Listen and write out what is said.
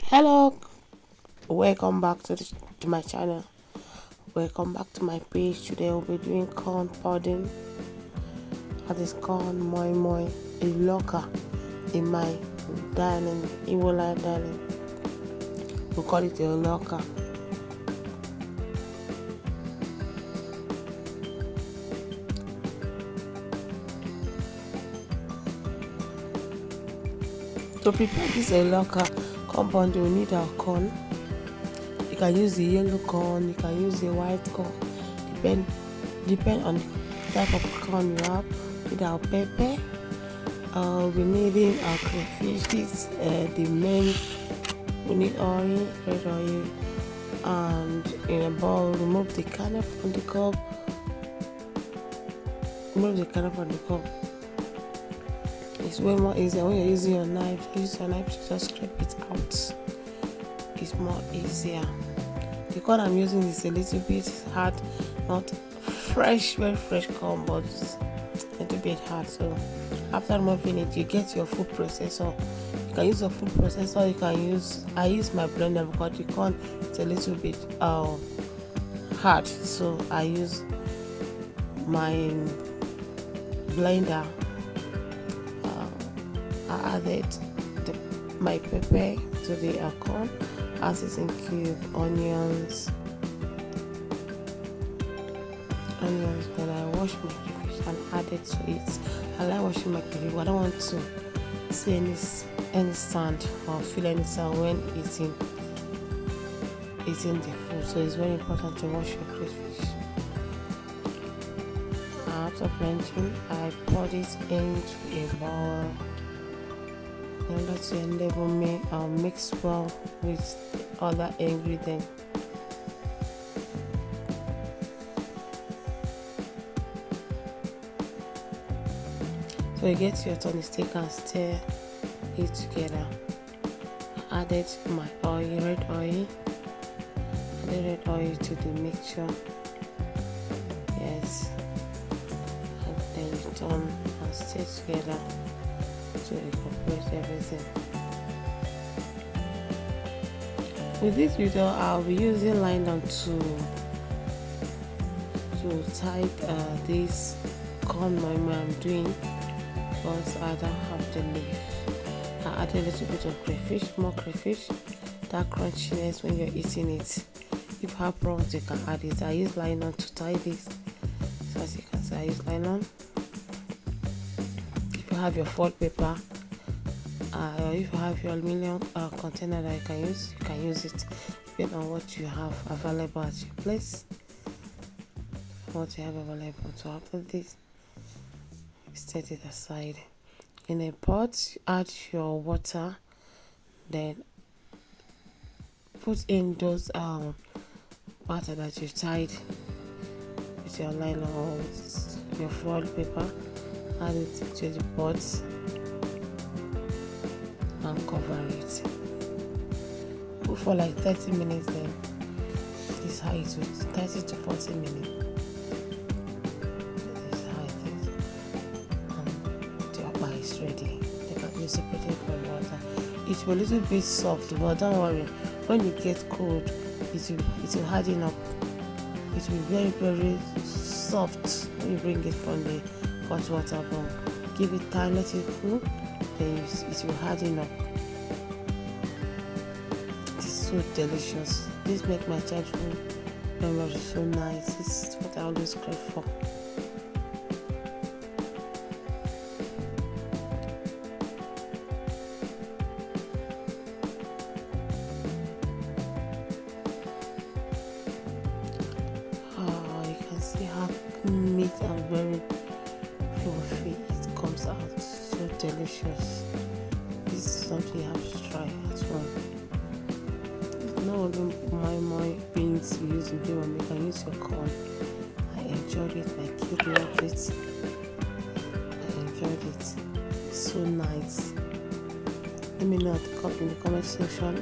Hello, welcome back to my channel. Welcome back to my page. Today we'll be doing corn pudding. That is corn moimoi, a locker in my dining, Iwola dining. We call it a locker. To prepare this locker compound, you will need our corn. You can use the yellow corn, you can use the white corn, depend on the type of corn you have. With our pepper, we'll be needing our crayfish. This the main. We need oil, red oil, and in a bowl remove the kernel from the cup. It's way more easier when you're using your knife. Use your knife to just scrape it out. It's more easier. The corn I'm using is a little bit hard, not fresh, very fresh corn, but a little bit hard. So after removing it, you get your food processor. You can use a food processor. I use my blender because the corn is a little bit hard, so I use my blender. I added my pepper to the corn, as it's in cube, onions. Then I wash my crayfish and add it to it. I like washing my crayfish, but I don't want to see any sand or feel any sound when eating the food. So it's very important to wash your crayfish. After blending, I poured it into a bowl in order to enable me mix well with other ingredients. So you get your turning stick and stir it together. I added my oil, red oil. Added red oil to the mixture. Yes. And then you turn and stir together to incorporate everything. With this video, I'll be using nylon to tie this corn moimoi I'm doing, because I don't have the leaf. I added a little bit of crayfish, more crayfish. That crunchiness when you're eating it. If you have prawns, you can add it. I use nylon to tie this. So as you can see, I use nylon. If you have your foil paper, or if you have your aluminum container that you can use it, depending on what you have available at your place. What you have available. So after this, set it aside. In a pot, add your water, then put in those water that you've tied with your nylon or with your foil paper. Add it to the pot and cover it. Cook for like 30 minutes. Then this is how it will 30 to 40 minutes. Is ready. You can separate it from water. It will a little bit soft, but don't worry, when it gets cold, it will harden up. It will be very, very soft when you bring it from the hot water bowl. Give it time, let it cool, then it will harden up. It's so delicious. This makes my childhood memories so nice. This is what I always crave for. See how neat and very fluffy it comes out. So delicious. This is something you have to try at home. Not only moimoi beans you use in doing, you can use your corn. I enjoyed it. My kid loved it. I enjoyed it. It's so nice. Let me know in the comment section